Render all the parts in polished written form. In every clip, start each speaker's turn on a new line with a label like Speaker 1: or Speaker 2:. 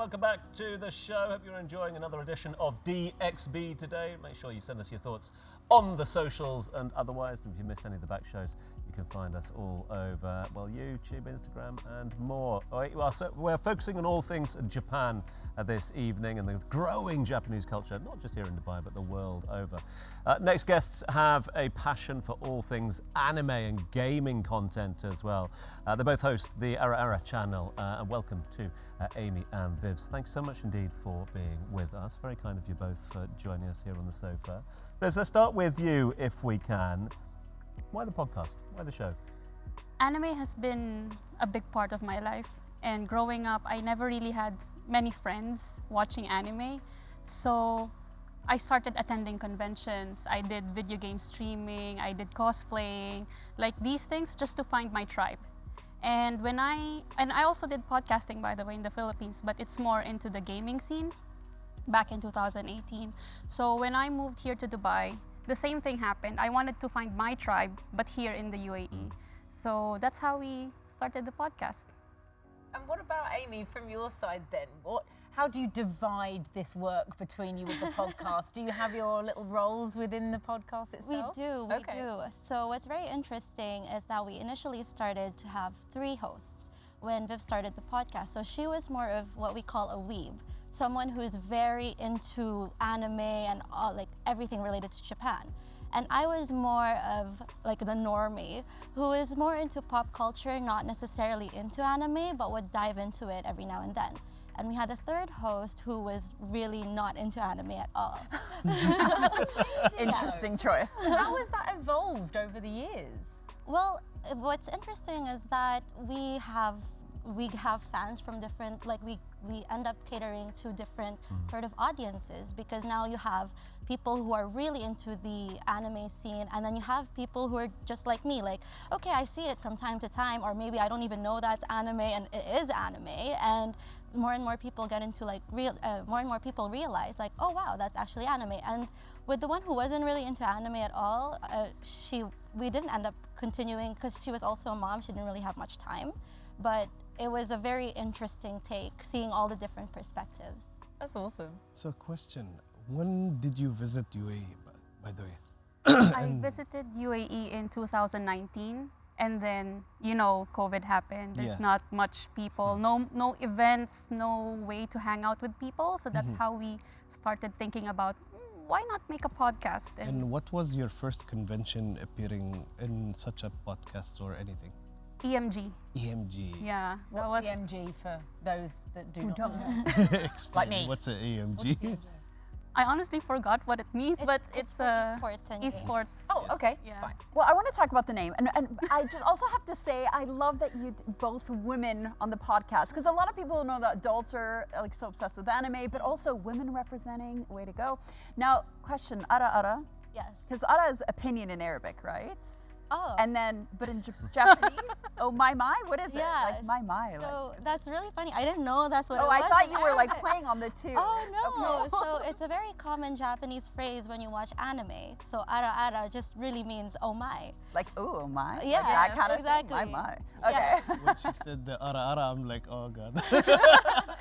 Speaker 1: welcome back to the show. Hope you're enjoying another edition of DXB today. Make sure you send us your thoughts on the socials and otherwise. And if you missed any of the back shows, you can find us all over, well, YouTube, Instagram, and more. All right, well, so we're focusing on all things Japan this evening and the growing Japanese culture, not just here in Dubai, but the world over. Next guests have a passion for all things anime and gaming content as well. They both host the Ara Ara Channel, and welcome to Amy and Vivz. Thanks so much indeed for being with us. Very kind of you both for joining us here on the sofa. Let's start with you, if we can. Why the podcast? Why the show?
Speaker 2: Anime has been a big part of my life, and growing up, I never really had many friends watching anime, so I started attending conventions. I did video game streaming, I did cosplaying, like these things just to find my tribe. And I also did podcasting, by the way, in the Philippines, but it's more into the gaming scene back in 2018. So when I moved here to Dubai, the same thing happened. I wanted to find my tribe, but here in the UAE. So that's how we started the podcast.
Speaker 3: And what about Amy, from your side then? How do you divide this work between you with the podcast? Do you have your little roles within the podcast itself?
Speaker 4: We do. So what's very interesting is that we initially started to have 3 hosts when Viv started the podcast. So she was more of what we call a weeb, someone who's very into anime and all, like everything related to Japan. And I was more of like the normie, who is more into pop culture, not necessarily into anime, but would dive into it every now and then. And we had a 3rd host who was really not into anime at all.
Speaker 5: Interesting choice.
Speaker 3: How has that evolved over the years?
Speaker 4: Well, what's interesting is that we have fans from different, like we end up catering to different sort of audiences, because now you have people who are really into the anime scene, and then you have people who are just like me, like, okay, I see it from time to time, or maybe I don't even know that's anime and it is anime, and more people get into like more and more people realize like, oh wow, that's actually anime. And with the one who wasn't really into anime at all, we didn't end up continuing because she was also a mom. She didn't really have much time, but it was a very interesting take, seeing all the different perspectives.
Speaker 3: That's awesome.
Speaker 6: So question, when did you visit UAE, by the way?
Speaker 2: I visited UAE in 2019, and then, you know, COVID happened. There's not much people, no events, no way to hang out with people. So that's how we started thinking about, why not make a podcast?
Speaker 6: And what was your first convention appearing in such a podcast or anything?
Speaker 2: EMG.
Speaker 6: EMG.
Speaker 2: Yeah.
Speaker 3: What's EMG for those that do not know?
Speaker 6: Explain,
Speaker 3: Like me.
Speaker 6: what's an EMG?
Speaker 2: I honestly forgot what it means, but it's
Speaker 4: for esports and
Speaker 2: esports.
Speaker 3: Oh, okay,
Speaker 2: Yeah.
Speaker 3: fine.
Speaker 5: Well, I want to talk about the name. And I just also have to say, I love that you both women on the podcast, because a lot of people know that adults are like so obsessed with anime, but also women representing, way to go. Now, question, Ara Ara.
Speaker 4: Yes.
Speaker 5: Because Ara is opinion in Arabic, right?
Speaker 4: Oh.
Speaker 5: And then, but in Japanese, oh my, what is it?
Speaker 4: Yeah.
Speaker 5: Like my.
Speaker 4: So
Speaker 5: like,
Speaker 4: that's really funny. I didn't know that's what it
Speaker 5: oh,
Speaker 4: was.
Speaker 5: I thought
Speaker 4: in
Speaker 5: you were like
Speaker 4: Arabic.
Speaker 5: playing on the 2.
Speaker 4: Oh no!
Speaker 5: Okay.
Speaker 4: So it's a very common Japanese phrase when you watch anime. So ara ara just really means oh my.
Speaker 5: Like, oh my.
Speaker 4: Yeah,
Speaker 5: like that kind of
Speaker 4: exactly.
Speaker 5: thing. My. Okay.
Speaker 4: Yeah.
Speaker 6: When she said the ara ara, I'm like, oh god.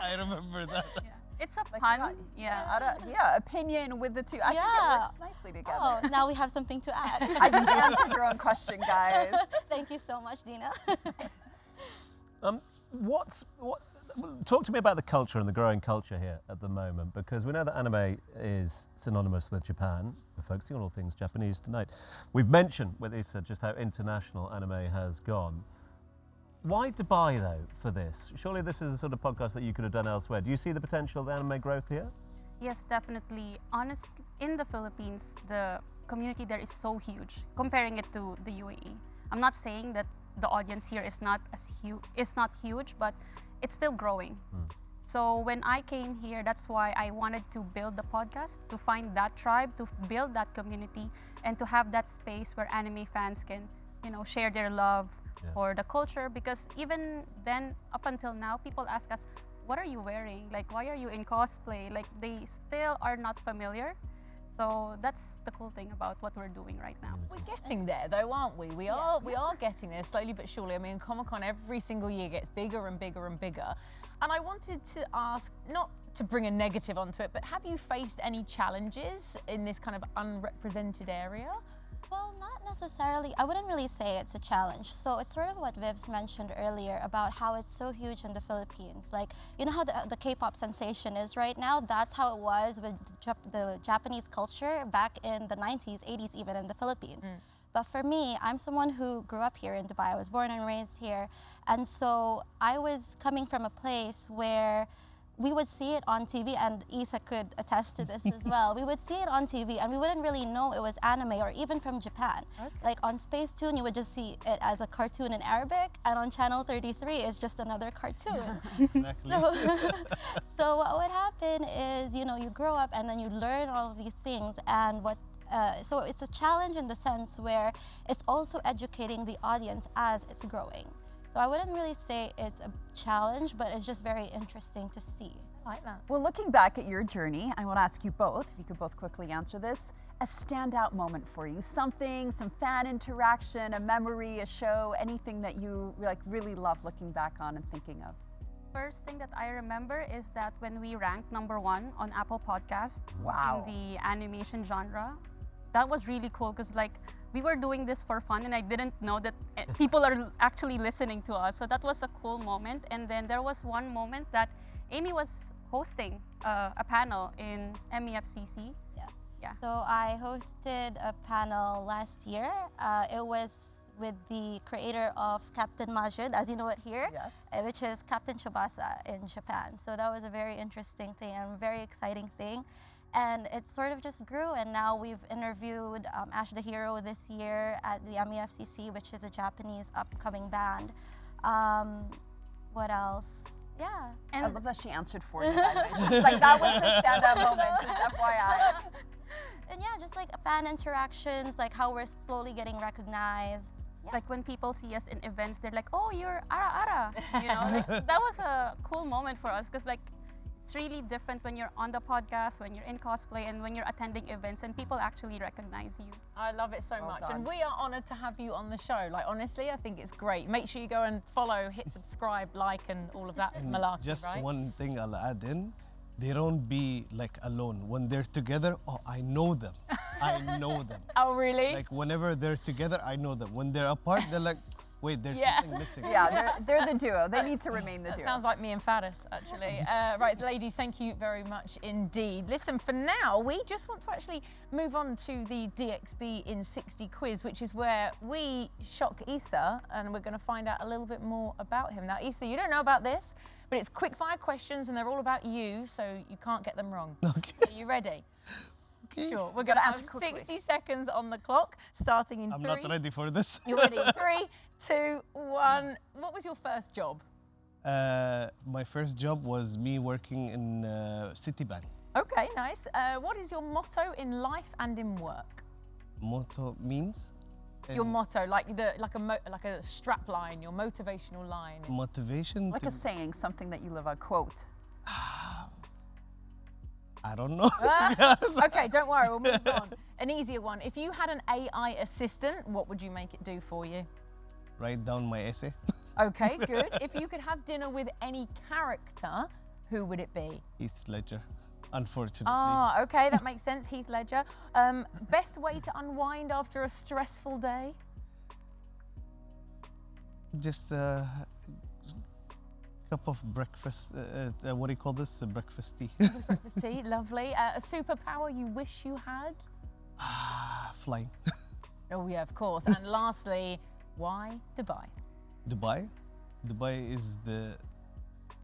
Speaker 6: I remember that.
Speaker 2: Yeah. It's a
Speaker 5: Like,
Speaker 2: pun. Yeah.
Speaker 5: Yeah, opinion with the 2. I think it works nicely together.
Speaker 4: Oh, now we have something to add.
Speaker 5: I just answered your own question, guys.
Speaker 4: Thank you so much, Dina.
Speaker 1: Talk to me about the culture and the growing culture here at the moment, because we know that anime is synonymous with Japan. We're focusing on all things Japanese tonight. We've mentioned with Issa just how international anime has gone. Why Dubai, though, for this? Surely this is the sort of podcast that you could have done elsewhere. Do you see the potential of the anime growth here?
Speaker 2: Yes, definitely. Honestly, in the Philippines, the community there is so huge, comparing it to the UAE. I'm not saying that the audience here is not huge, but it's still growing. So when I came here, that's why I wanted to build the podcast, to find that tribe, to build that community, and to have that space where anime fans can, you know, share their love for the culture. Because even then, up until now, people ask us, what are you wearing? Like, why are you in cosplay? Like, they still are not familiar. So that's the cool thing about what we're doing right now.
Speaker 3: We're getting there though, aren't we? We are getting there slowly but surely. I mean, Comic-Con every single year gets bigger and bigger and bigger. And I wanted to ask, not to bring a negative onto it, but have you faced any challenges in this kind of unrepresented area?
Speaker 4: Well, not necessarily. I wouldn't really say it's a challenge. So it's sort of what Vivz mentioned earlier about how it's so huge in the Philippines. Like, you know how the K-pop sensation is right now? That's how it was with the Japanese culture back in the 90s, 80s, even in the Philippines. But for me, I'm someone who grew up here in Dubai. I was born and raised here. And so I was coming from a place where we would see it on TV, and Isa could attest to this as well. We would see it on TV and we wouldn't really know it was anime or even from Japan. Like on Space Tune, you would just see it as a cartoon in Arabic, and on Channel 33, it's just another cartoon.
Speaker 6: Exactly.
Speaker 4: So what would happen is, you know, you grow up and then you learn all of these things, and so it's a challenge in the sense where it's also educating the audience as it's growing. So I wouldn't really say it's a challenge, but it's just very interesting to see.
Speaker 3: I like that.
Speaker 5: Well, looking back at your journey, I want to ask you both, if you could both quickly answer this, a standout moment for you, something, some fan interaction, a memory, a show, anything that you like really love looking back on and thinking of.
Speaker 2: First thing that I remember is that when we ranked #1 on Apple Podcast
Speaker 5: Wow.
Speaker 2: in the animation genre, that was really cool because like we were doing this for fun and I didn't know that people are actually listening to us. So that was a cool moment. And then there was one moment that Amy was hosting a panel in MEFCC. Yeah.
Speaker 4: So I hosted a panel last year. It was with the creator of Captain Majid, as you know it here,
Speaker 5: Yes.
Speaker 4: which is Captain Tsubasa in Japan. So that was a very interesting thing and a very exciting thing. And it sort of just grew, and now we've interviewed Ash the Hero this year at the MEFCC, which is a Japanese upcoming band. What else? Yeah.
Speaker 5: I
Speaker 2: And
Speaker 5: love that she answered for you, by the way. She's like, that was her standout moment, just FYI.
Speaker 4: And yeah, just like fan interactions, like how we're slowly getting recognized.
Speaker 2: like when people see us in events, they're like, "Oh, you're Ara Ara." You know, like, that was a cool moment for us because like it's really different when you're on the podcast, when you're in cosplay, and when you're attending events, and people actually recognize you.
Speaker 3: I love it so
Speaker 5: Well
Speaker 3: much.
Speaker 5: done.
Speaker 3: And we are honoured to have you on the show. Like, honestly, I think it's great. Make sure you go and follow, hit subscribe, like, and all of that malarkey,
Speaker 6: Just
Speaker 3: right?
Speaker 6: one thing I'll add in. They don't be like alone. When they're together, oh, I know them. I know them.
Speaker 3: Oh, really?
Speaker 6: Like whenever they're together, I know them. When they're apart, they're like, wait, there's
Speaker 3: Yeah.
Speaker 6: something missing.
Speaker 5: Yeah, they're the duo. They need to remain the
Speaker 3: That
Speaker 5: duo.
Speaker 3: sounds like me and Faris, actually. Right, ladies, thank you very much indeed. Listen, for now, we just want to actually move on to the DXB in 60 quiz, which is where we shock Ether, and we're going to find out a little bit more about him. Now, Ether, you don't know about this, but it's quick-fire questions, and they're all about you, so you can't get them wrong.
Speaker 6: Okay.
Speaker 3: Are you ready?
Speaker 6: Okay.
Speaker 3: Sure. We're going to have
Speaker 5: answer quickly.
Speaker 3: 60 seconds on the clock, starting in
Speaker 6: I'm
Speaker 3: three.
Speaker 6: not ready for this.
Speaker 3: You're ready? 3, 2, 1. What was your first job?
Speaker 6: My first job was me working in Citibank.
Speaker 3: Okay, nice. What is your motto in life and in work?
Speaker 6: Motto means?
Speaker 3: Your
Speaker 6: And
Speaker 3: motto, like a strap line, your motivational line.
Speaker 6: motivation
Speaker 5: Like
Speaker 6: to,
Speaker 5: a saying, something that you live a quote.
Speaker 6: I don't know.
Speaker 3: Okay, don't worry, we'll move on. An easier one. If you had an AI assistant, what would you make it do for you?
Speaker 6: Write down my essay.
Speaker 3: Okay, good. If you could have dinner with any character, who would it be?
Speaker 6: Heath Ledger, unfortunately.
Speaker 3: Ah, okay, that makes sense. Heath Ledger. Best way to unwind after a stressful day?
Speaker 6: Just cup of breakfast, what do you call this? Breakfast tea.
Speaker 3: Breakfast tea, lovely. A superpower you wish you had?
Speaker 6: Flying.
Speaker 3: Oh yeah, of course. And lastly, why Dubai?
Speaker 6: Dubai. Dubai is the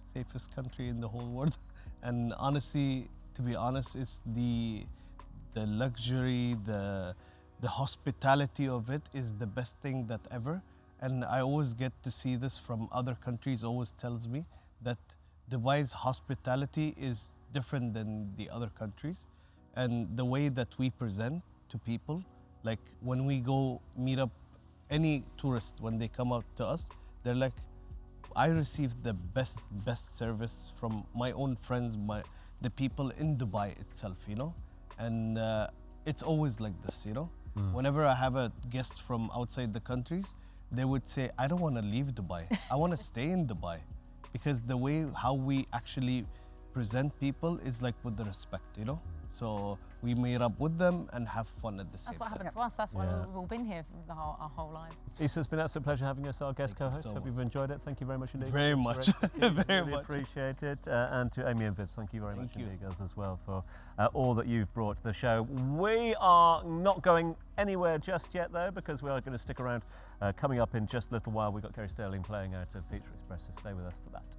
Speaker 6: safest country in the whole world. And honestly, to be honest, it's the luxury, the hospitality of it is the best thing that ever. And I always get to see this from other countries, always tells me that Dubai's hospitality is different than the other countries. And the way that we present to people, like when we go meet up any tourist, when they come out to us, they're like, I received the best service from my own friends, the people in Dubai itself, you know? And it's always like this, you know? Whenever I have a guest from outside the countries, they would say, I don't want to leave Dubai. I want to stay in Dubai. because the way how we actually present people is like with the respect, you know. So we meet up with them and have fun at the same
Speaker 3: That's what
Speaker 6: time.
Speaker 3: happened to us. That's why
Speaker 1: Yeah.
Speaker 3: we've all been here for our whole lives.
Speaker 1: Issa, it's been an absolute pleasure having you as our guest
Speaker 6: Thank you
Speaker 1: co-host.
Speaker 6: so
Speaker 1: Hope
Speaker 6: much.
Speaker 1: you've enjoyed it. Thank you very much indeed.
Speaker 6: Very
Speaker 1: It's your
Speaker 6: much.
Speaker 1: expertise.
Speaker 6: Very
Speaker 1: Really
Speaker 6: much.
Speaker 1: appreciate it. And to Amy and Vivz, thank you very much
Speaker 6: Thank you.
Speaker 1: indeed, girls, as well, for all that you've brought to the show. We are not going anywhere just yet, though, because we are going to stick around. Coming up in just a little while, we've got Kerry Sterling playing out of Pizza Express, so stay with us for that.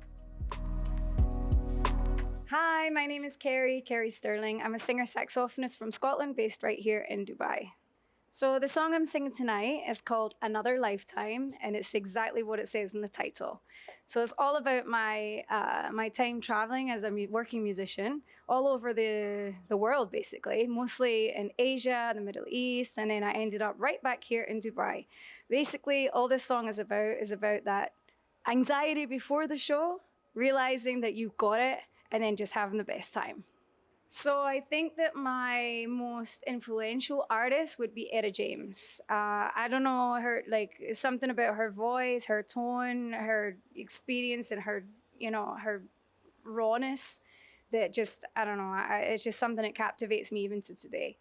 Speaker 7: Hi, my name is Kerry Sterling. I'm a singer-saxophonist from Scotland, based right here in Dubai. So the song I'm singing tonight is called Another Lifetime, and it's exactly what it says in the title. So it's all about my my time traveling as a working musician all over the world, basically, mostly in Asia, the Middle East, and then I ended up right back here in Dubai. Basically, all this song is about that anxiety before the show, realizing that you got it, and then just having the best time. So I think that my most influential artist would be Etta James. I don't know, her, like, something about her voice, her tone, her experience, and her, you know, her rawness that just, I don't know, it's just something that captivates me even to today.